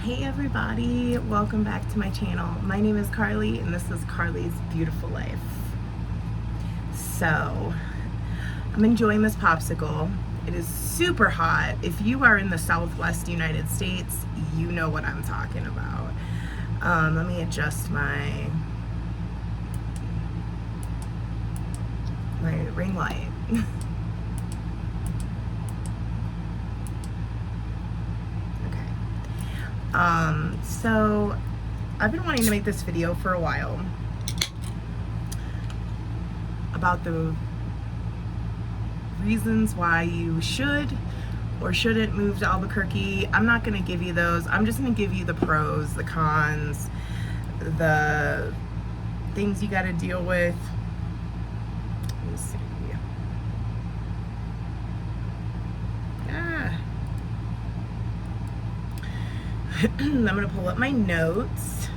Hey everybody, welcome back to my channel. My name is Carly and this is Carly's Beautiful Life. So, I'm enjoying this popsicle. It is super hot. If you are in the Southwest United States, you know what I'm talking about. Let me adjust my ring light. So I've been wanting to make this video for a while about the reasons why you should or shouldn't move to Albuquerque. I'm not going to give you those. I'm just going to give you the pros, the cons, the things you got to deal with. Let me see. I'm going to pull up my notes.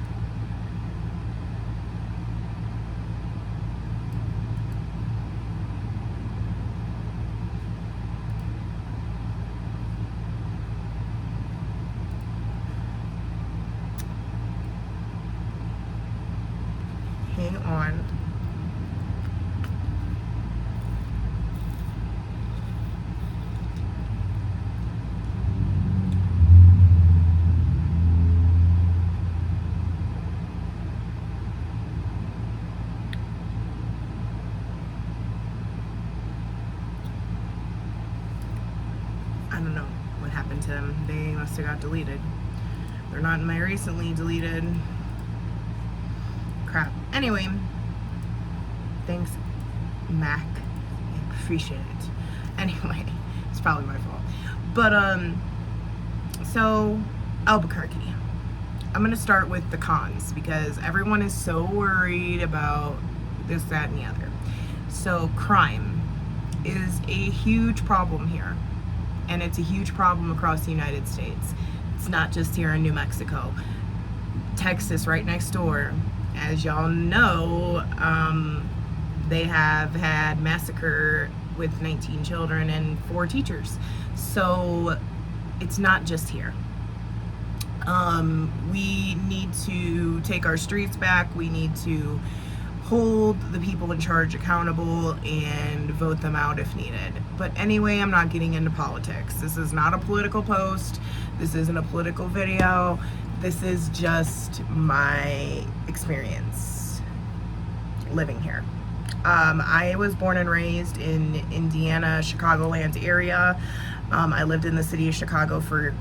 Hang on. I don't know what happened to them. They must have got deleted. They're not in my recently deleted crap. Anyway, thanks, Mac. I appreciate it. Anyway, it's probably my fault. But so Albuquerque. I'm gonna start with the cons because everyone is so worried about this, that, and the other. So crime is a huge problem here. And it's a huge problem across the United States. It's not just here in New Mexico. Texas, right next door, as y'all know, they have had massacre with 19 children and 4 teachers. So it's not just here. We need to take our streets back. We need to hold the people in charge accountable and vote them out if needed. But anyway, I'm not getting into politics. This is not a political post. This isn't a political video. This is just my experience living here. I was born and raised in Indiana, Chicagoland area. I lived in the city of Chicago for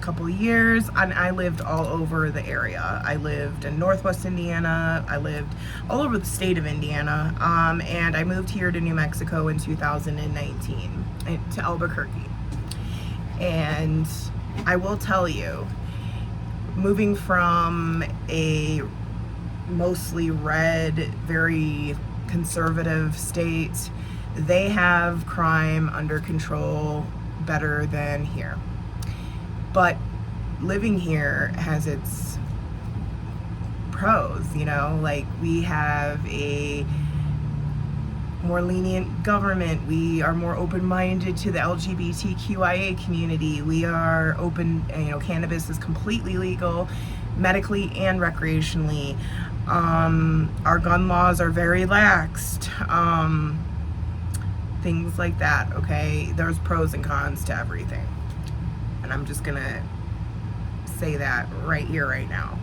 couple of years, and I lived all over the area. I lived in Northwest Indiana. I lived all over the state of Indiana, and I moved here to New Mexico in 2019 to Albuquerque. And I will tell you, moving from a mostly red, very conservative state, they have crime under control better than here. But living here has its pros, you know, like we have a more lenient government. We are more open-minded to the LGBTQIA community. We are open, you know, cannabis is completely legal, medically and recreationally. Our gun laws are very laxed. Things like that, okay? There's pros and cons to everything. And I'm just gonna say that right here, right now.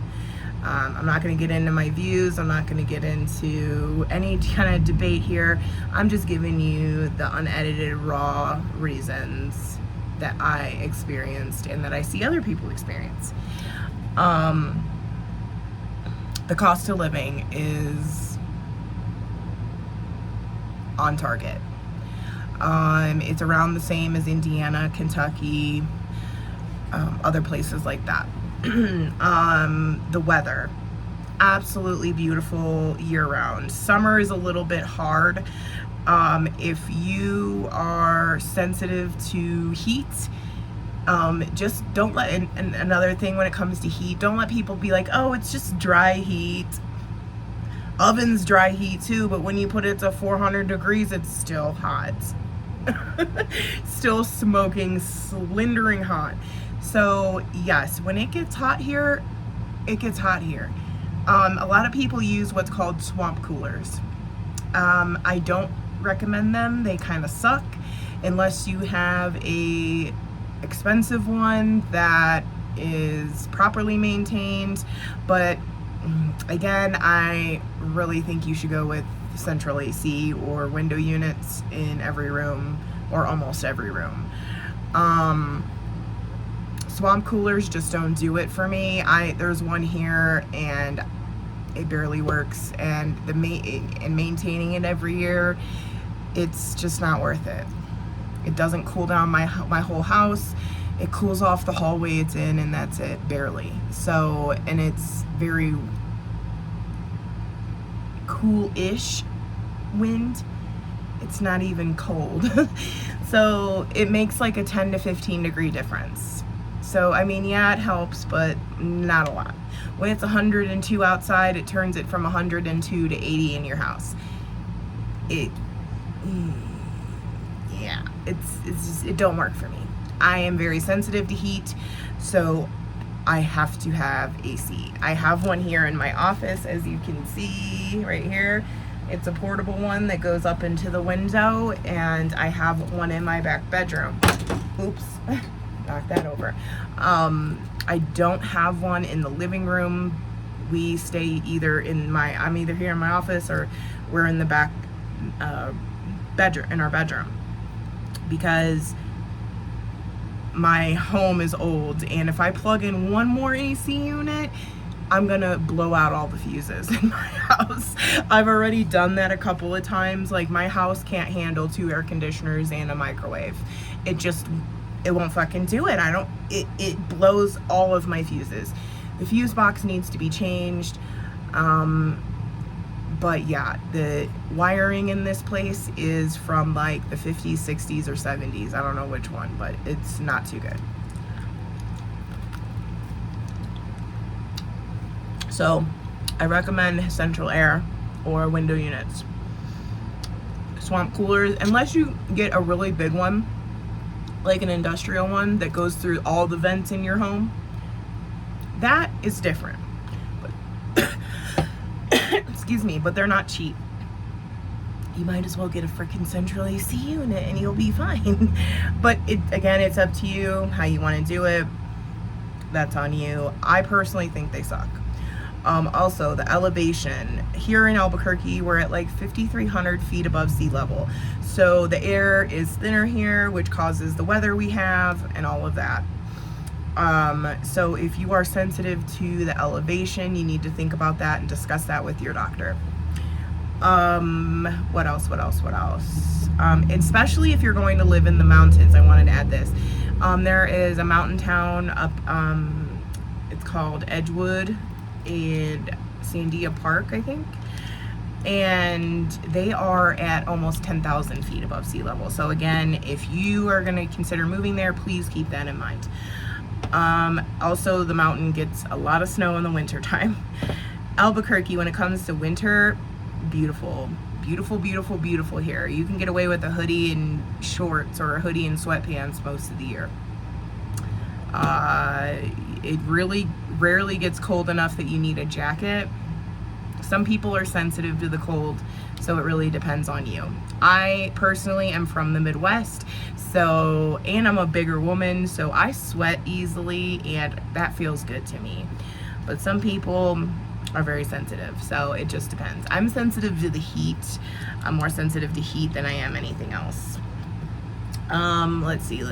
I'm not gonna get into my views. I'm not gonna get into any kind of debate here. I'm just giving you the unedited, raw reasons that I experienced and that I see other people experience. The cost of living is on target. It's around the same as Indiana, Kentucky, other places like that. The weather, absolutely beautiful year-round. Summer is a little bit hard. If you are sensitive to heat, just don't let, and another thing when it comes to heat, don't let people be like, oh, it's just dry heat. Ovens dry heat too, but when you put it to 400 degrees, it's still hot. Still smoking, slindering hot. So yes, when it gets hot here, it gets hot here. A lot of people use what's called swamp coolers. I don't recommend them. They kind of suck unless you have a expensive one that is properly maintained. But again, I really think you should go with central AC or window units in every room, or almost every room. Swamp coolers just don't do it for me. There's one here and it barely works, and maintaining it every year, it's just not worth it. It doesn't cool down my whole house. It cools off the hallway it's in, and that's it, barely. So, and it's very cool-ish wind. It's not even cold. So it makes like a 10 to 15 degree difference. So, I mean, yeah, it helps, but not a lot. When it's 102 outside, it turns it from 102 to 80 in your house. Yeah, it's just, it don't work for me. I am very sensitive to heat, so I have to have AC. I have one here in my office, as you can see right here. It's a portable one that goes up into the window, and I have one in my back bedroom. Oops, knock that over. I don't have one in the living room. We stay either I'm either here in my office, or we're in the back bedroom, in our bedroom, because my home is old, and if I plug in one more AC unit, I'm gonna blow out all the fuses in my house. I've already done that a couple of times. Like, my house can't handle 2 air conditioners and a microwave. It won't fucking do it. It blows all of my fuses. The fuse box needs to be changed. But yeah, the wiring in this place is from like the 50s, 60s, or 70s. I don't know which one, but it's not too good. So I recommend central air or window units. Swamp coolers, unless you get a really big one, like an industrial one that goes through all the vents in your home, that is different. But excuse me, but they're not cheap. You might as well get a freaking central AC unit and you'll be fine. But again, it's up to you how you want to do it. That's on you. I personally think they suck. Also, the elevation here in Albuquerque, we're at like 5,300 feet above sea level. So the air is thinner here, which causes the weather we have and all of that. So if you are sensitive to the elevation, you need to think about that and discuss that with your doctor. What else? Especially if you're going to live in the mountains, I wanted to add this. There is a mountain town up, it's called Edgewood in Sandia Park, I think. And they are at almost 10,000 feet above sea level. So again, if you are going to consider moving there, please keep that in mind. Also, the mountain gets a lot of snow in the winter time. Albuquerque, when it comes to winter, beautiful, beautiful, beautiful, beautiful here. You can get away with a hoodie and shorts, or a hoodie and sweatpants most of the year. It really rarely gets cold enough that you need a jacket. Some people are sensitive to the cold, so it really depends on you. I personally am from the Midwest, and I'm a bigger woman, so I sweat easily, and that feels good to me. But some people are very sensitive, so it just depends. I'm sensitive to the heat. I'm more sensitive to heat than I am anything else. Let's see.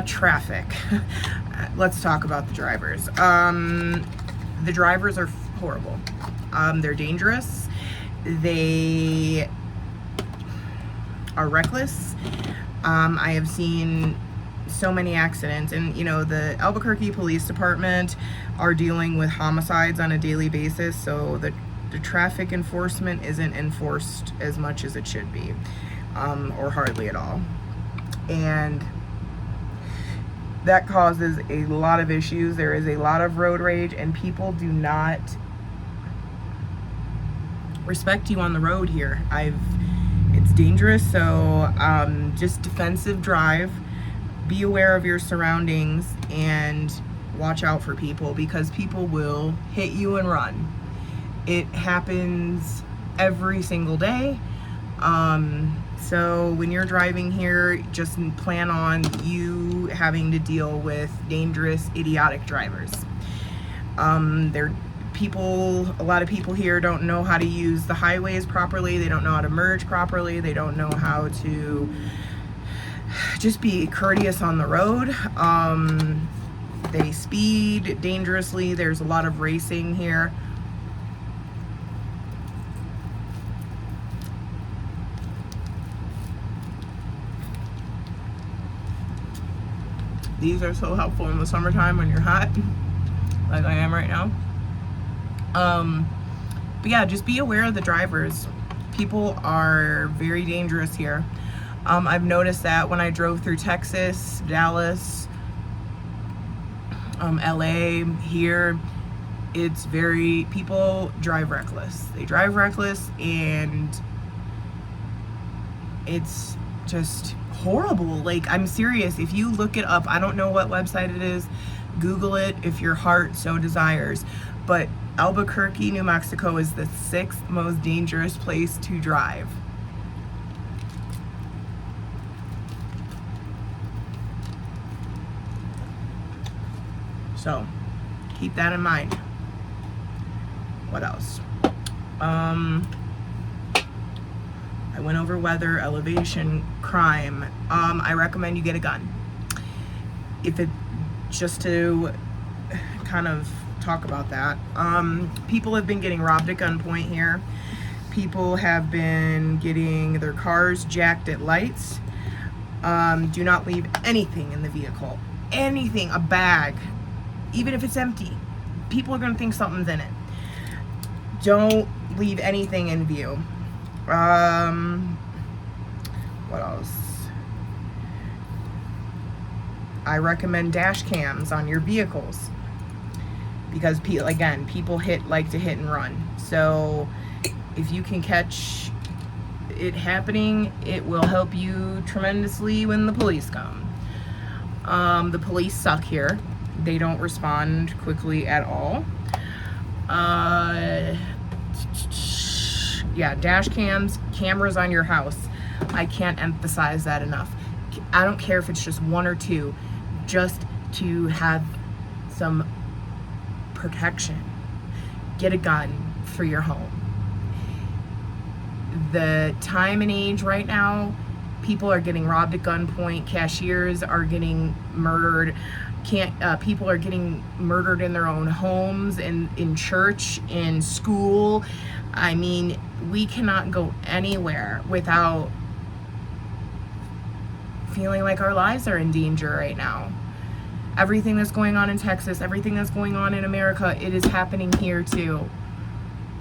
Traffic. Let's talk about the drivers. The drivers are horrible. They're dangerous. They are reckless. I have seen so many accidents, and the Albuquerque Police Department are dealing with homicides on a daily basis, so the traffic enforcement isn't enforced as much as it should be, or hardly at all. And that causes a lot of issues. There is a lot of road rage, and people do not respect you on the road here. It's dangerous, so just defensive drive. be aware of your surroundings and watch out for people, because people will hit you and run. It happens every single day. So when you're driving here, just plan on you having to deal with dangerous, idiotic drivers. A lot of people here don't know how to use the highways properly. They don't know how to merge properly. They don't know how to just be courteous on the road. They speed dangerously. There's a lot of racing here. These are so helpful in the summertime when you're hot, like I am right now. But yeah, just be aware of the drivers. People are very dangerous here. I've noticed that when I drove through Texas, Dallas, LA, here, people drive reckless. They drive reckless, and it's just horrible. Like, I'm serious. If you look it up, I don't know what website it is, Google it if your heart so desires, but Albuquerque, New Mexico is the 6th most dangerous place to drive. So keep that in mind. What else? I went over weather, elevation, crime. I recommend you get a gun. Just to kind of talk about that. People have been getting robbed at gunpoint here. People have been getting their cars jacked at lights. Do not leave anything in the vehicle. Anything, a bag, even if it's empty. People are going to think something's in it. Don't leave anything in view. What else? I recommend dash cams on your vehicles, because people like to hit and run. So if you can catch it happening, it will help you tremendously when the police come. The police suck here. They don't respond quickly at all. Yeah, dash cams, cameras on your house. I can't emphasize that enough. I don't care if it's just 1 or 2, just to have some protection. Get a gun for your home. The time and age right now, people are getting robbed at gunpoint, cashiers are getting murdered, people are getting murdered in their own homes, in church, in school. I mean, we cannot go anywhere without feeling like our lives are in danger right now. Everything that's going on in Texas, everything that's going on in America, it is happening here too.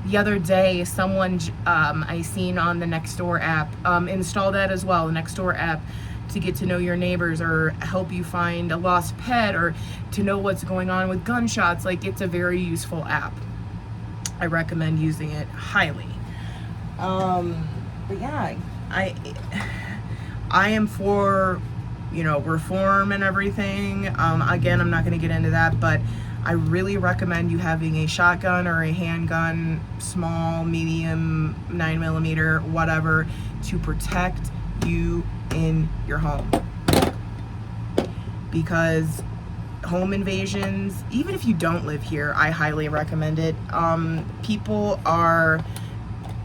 The other day, someone I seen on the Nextdoor app, install that as well, the Nextdoor app, to get to know your neighbors or help you find a lost pet or to know what's going on with gunshots. Like, it's a very useful app. I recommend using it highly. But yeah, I am for, reform and everything. Again, I'm not going to get into that, but I really recommend you having a shotgun or a handgun, small, medium, 9mm, whatever, to protect you in your home. Because home invasions, even if you don't live here, I highly recommend it. People are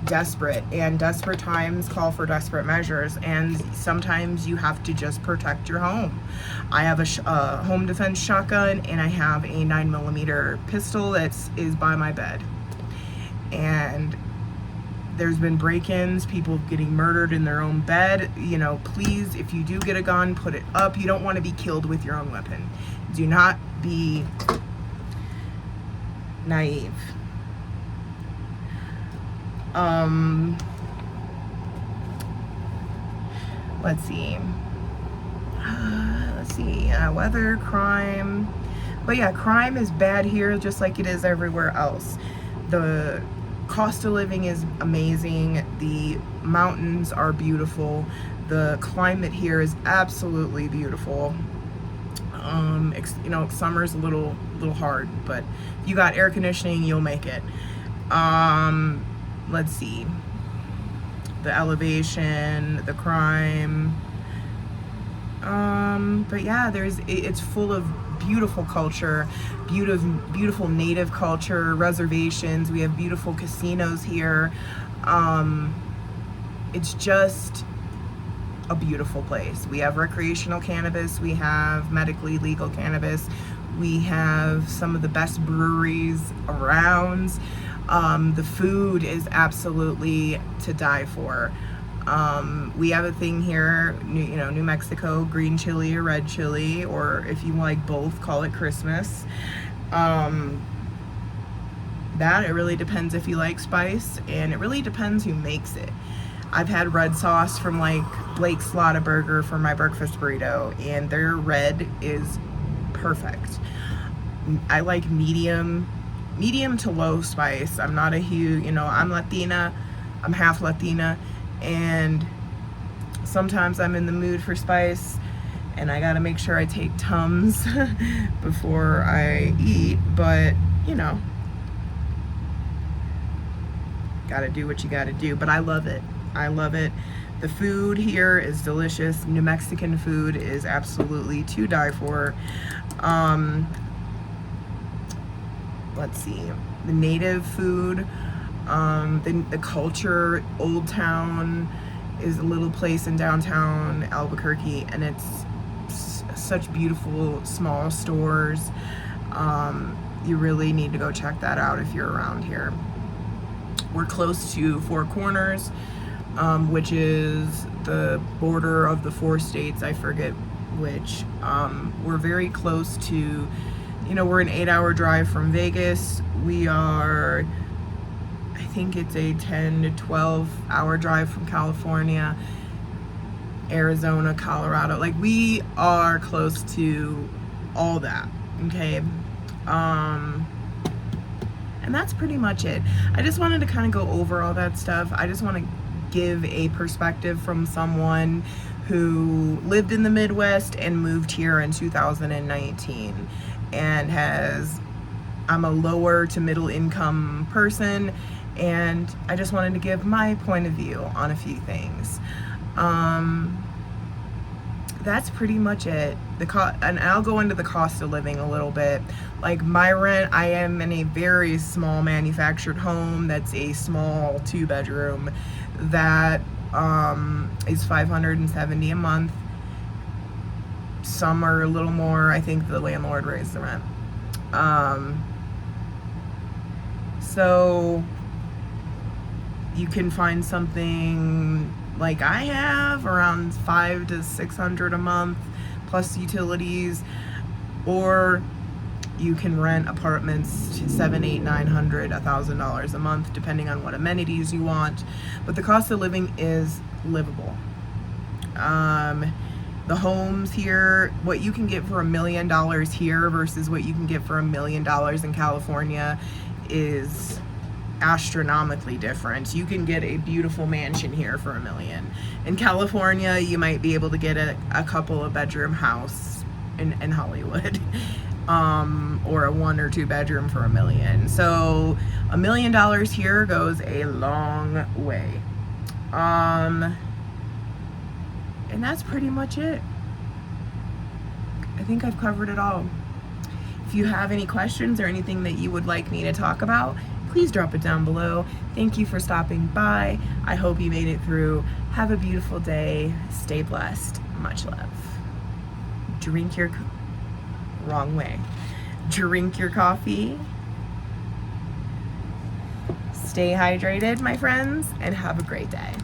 desperate, and desperate times call for desperate measures, and sometimes you have to just protect your home. I have a home defense shotgun, and I have a 9mm pistol that is by my bed. And there's been break-ins, people getting murdered in their own bed. Please, if you do get a gun, put it up. You don't want to be killed with your own weapon. Do not be naive. Let's see. Weather, crime. But yeah, crime is bad here just like it is everywhere else. The cost of living is amazing. The mountains are beautiful. The climate here is absolutely beautiful. You know, summer's a little hard, but if you got air conditioning, you'll make it. Let's see. The elevation, the crime. But yeah, it's full of beautiful culture, beautiful native culture, reservations. We have beautiful casinos here. It's just a beautiful place. We have recreational cannabis, we have medically legal cannabis, we have some of the best breweries around. The food is absolutely to die for. We have a thing here, New Mexico green chili or red chili, or if you like both, call it Christmas. That it really depends if you like spice, and it really depends who makes it. I've had red sauce from like Blake's Lotta Burger for my breakfast burrito, and their red is perfect. I like medium to low spice. I'm not a huge, I'm Latina, I'm half Latina, and sometimes I'm in the mood for spice, and I gotta make sure I take Tums before I eat, but gotta do what you gotta do. But I love it. The food here is delicious. New Mexican food is absolutely to die for. Let's see, the native food, the culture. Old Town is a little place in downtown Albuquerque, and it's such beautiful small stores. You really need to go check that out if you're around here. We're close to Four Corners, which is the border of the 4 states, I forget which. We're very close to, we're an 8-hour drive from Vegas. We are, I think it's a 10 to 12-hour drive from California, Arizona, Colorado. Like, we are close to all that, okay? And that's pretty much it. I just wanted to kind of go over all that stuff. I just want to give a perspective from someone who lived in the Midwest and moved here in 2019 and I'm a lower to middle income person, and I just wanted to give my point of view on a few things. That's pretty much it. And I'll go into the cost of living a little bit. Like my rent, I am in a very small manufactured home that's a small 2-bedroom that is $570 a month. Some are a little more. I think the landlord raised the rent. So you can find something like I have around $500 to $600 a month plus utilities, or you can rent apartments to $700, $800, $900, $1,000 a month depending on what amenities you want. But the cost of living is livable. The homes here, what you can get for $1 million here versus what you can get for $1 million in California is astronomically different. You can get a beautiful mansion here for $1 million. In California, you might be able to get a couple of bedroom house in Hollywood, or a 1 or 2 bedroom for $1 million. So $1 million here goes a long way. And that's pretty much it. I think I've covered it all. If you have any questions or anything that you would like me to talk about, please drop it down below. Thank you for stopping by. I hope you made it through. Have a beautiful day. Stay blessed. Much love. Drink your coffee. Stay hydrated, my friends, and have a great day.